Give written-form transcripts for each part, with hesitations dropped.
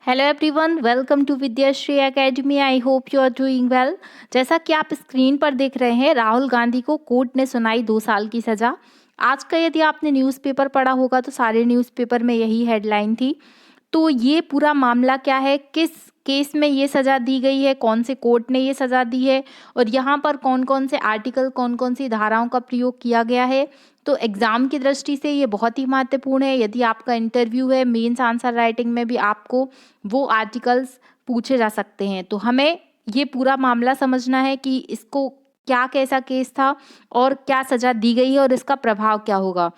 Hello everyone, welcome to Vidyashree academy. I hope you are doing well. जैसा कि आप screen पर देख रहे हैं, राहुल गांधी को कोर्ट ने सुनाई 2 साल की सज़ा। आज का यदि आपने न्यूज़पेपर पढ़ा होगा तो सारे न्यूज़पेपर में यही हेडलाइन थी। तो ये पूरा मामला क्या है, किस केस में ये सज़ा दी गई है, कौन से कोर्ट ने ये सज़ा दी है और यहाँ पर कौन-कौन से आर्टिकल, कौन-कौन सी धाराओं का प्रयोग किया गया है। तो एग्ज़ाम की दृष्टि से ये बहुत ही महत्वपूर्ण है। यदि आपका इंटरव्यू है, मेंस आंसर राइटिंग में भी आपको वो आर्टिकल्स पूछे जा सकते हैं। तो हमें ये पूरा मामला समझना है कि इसको क्या, कैसा केस था और क्या सज़ा दी गई है और इसका प्रभाव क्या होगा।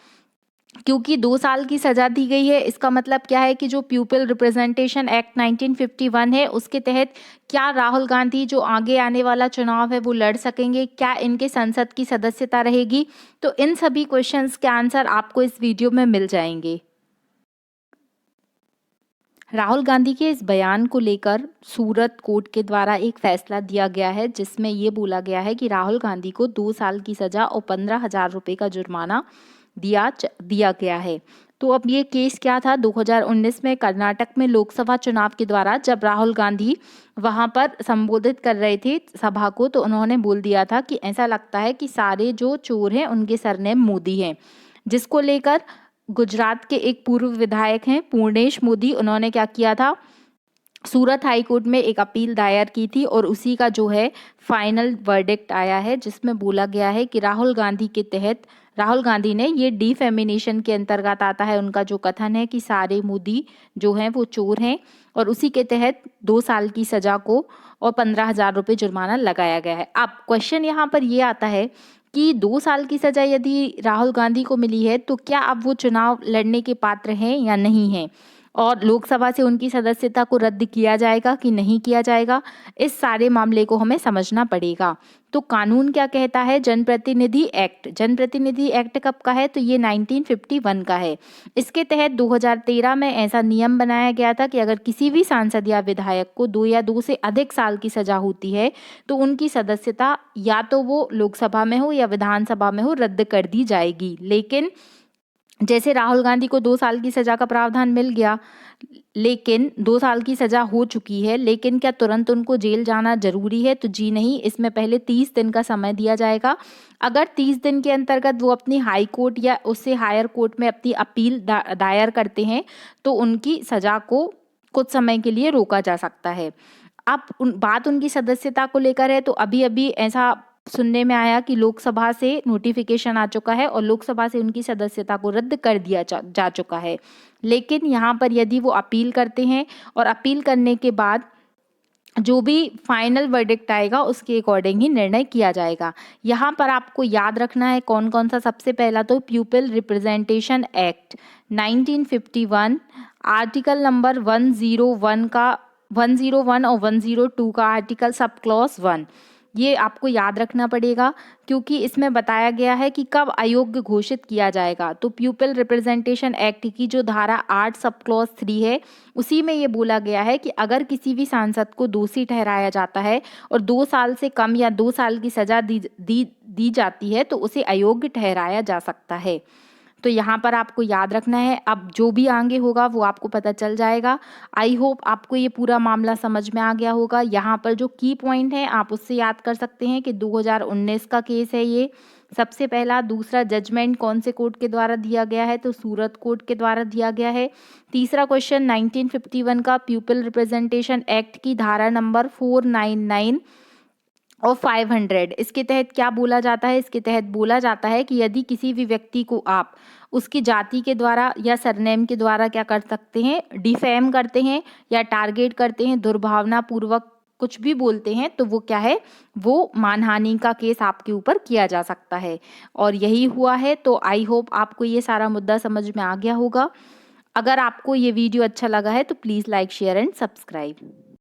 क्योंकि 2 साल की सज़ा दी गई है, इसका मतलब क्या है कि जो पीपल रिप्रेजेंटेशन एक्ट 1951 है, उसके तहत क्या राहुल गांधी जो आगे आने वाला चुनाव है वो लड़ सकेंगे, क्या इनके संसद की सदस्यता रहेगी। तो इन सभी क्वेश्चंस के आंसर आपको इस वीडियो में मिल जाएंगे। राहुल गांधी के इस बयान को लेकर सूरत कोर्ट के द्वारा एक फैसला दिया गया है, जिसमें ये बोला गया है कि राहुल गांधी को 2 साल की सज़ा और 15,000 रुपये का जुर्माना दिया गया है। तो अब ये केस क्या था, 2019 में कर्नाटक में लोकसभा चुनाव के द्वारा जब राहुल गांधी वहां पर संबोधित कर रहे थे सभा को, तो उन्होंने बोल दिया था कि ऐसा लगता है कि सारे जो चोर हैं उनके सरनेम मोदी हैं, जिसको लेकर गुजरात के एक पूर्व विधायक हैं पूर्णेश मोदी, उन्होंने क्या किया था, सूरत हाई कोर्ट में एक अपील दायर की थी और उसी का जो है फाइनल वर्डिक्ट आया है, जिसमें बोला गया है कि राहुल गांधी ने ये डिफेमिनेशन के अंतर्गत आता है उनका जो कथन है कि सारे मोदी जो हैं वो चोर हैं, और उसी के तहत 2 साल की सजा को और 15,000 रुपये जुर्माना लगाया गया है। अब क्वेश्चन यहाँ पर ये आता है कि 2 साल की सजा यदि राहुल गांधी को मिली है तो क्या अब वो चुनाव लड़ने के पात्र हैं या नहीं हैं, और लोकसभा से उनकी सदस्यता को रद्द किया जाएगा कि नहीं किया जाएगा। इस सारे मामले को हमें समझना पड़ेगा। तो कानून क्या कहता है, जनप्रतिनिधि एक्ट कब का है, तो ये 1951 का है। इसके तहत 2013 में ऐसा नियम बनाया गया था कि अगर किसी भी सांसद या विधायक को 2 या 2 से अधिक साल की सजा होती है तो उनकी सदस्यता या तो वो लोकसभा में हो या विधानसभा में हो रद्द कर दी जाएगी। लेकिन जैसे राहुल गांधी को 2 साल की सजा का प्रावधान मिल गया, लेकिन 2 साल की सजा हो चुकी है, लेकिन क्या तुरंत उनको जेल जाना जरूरी है, तो जी नहीं, इसमें पहले 30 दिन का समय दिया जाएगा। अगर 30 दिन के अंतर्गत वो अपनी हाई कोर्ट या उससे हायर कोर्ट में अपनी अपील दायर करते हैं तो उनकी सजा को कुछ समय के लिए रोका जा सकता है। अब बात उनकी सदस्यता को लेकर है, तो अभी अभी ऐसा सुनने में आया कि लोकसभा से नोटिफिकेशन आ चुका है और लोकसभा से उनकी सदस्यता को रद्द कर दिया जा चुका है। लेकिन यहाँ पर यदि वो अपील करते हैं और अपील करने के बाद जो भी फाइनल वर्डिक्ट आएगा उसके अकॉर्डिंग ही निर्णय किया जाएगा। यहाँ पर आपको याद रखना है कौन कौन सा, सबसे पहला तो people representation act 1951 article number 101 और 102 का आर्टिकल सब क्लॉज 1, ये आपको याद रखना पड़ेगा क्योंकि इसमें बताया गया है कि कब अयोग्य घोषित किया जाएगा। तो पीपल रिप्रेजेंटेशन एक्ट की जो धारा 8 सब क्लॉज 3 है, उसी में ये बोला गया है कि अगर किसी भी सांसद को दोषी ठहराया जाता है और 2 साल से कम या 2 साल की सजा दी जाती है तो उसे अयोग्य ठहराया जा सकता है। तो यहाँ पर आपको याद रखना है। अब जो भी आगे होगा वो आपको पता चल जाएगा। आई होप आपको ये पूरा मामला समझ में आ गया होगा। यहाँ पर जो की पॉइंट है आप उससे याद कर सकते हैं कि 2019 का केस है ये, सबसे पहला। दूसरा, जजमेंट कौन से कोर्ट के द्वारा दिया गया है, तो सूरत कोर्ट के द्वारा दिया गया है। तीसरा क्वेश्चन 1951 का पीपल रिप्रेजेंटेशन एक्ट की धारा नंबर 499 और 500, इसके तहत क्या बोला जाता है, इसके तहत बोला जाता है कि यदि किसी भी व्यक्ति को आप उसकी जाति के द्वारा या सरनेम के द्वारा क्या कर सकते हैं, डिफेम करते हैं या टारगेट करते हैं, दुर्भावना पूर्वक कुछ भी बोलते हैं, तो वो क्या है, वो मानहानि का केस आपके ऊपर किया जा सकता है। और यही हुआ है। तो आई होप आपको ये सारा मुद्दा समझ में आ गया होगा। अगर आपको ये वीडियो अच्छा लगा है तो please like, share and subscribe.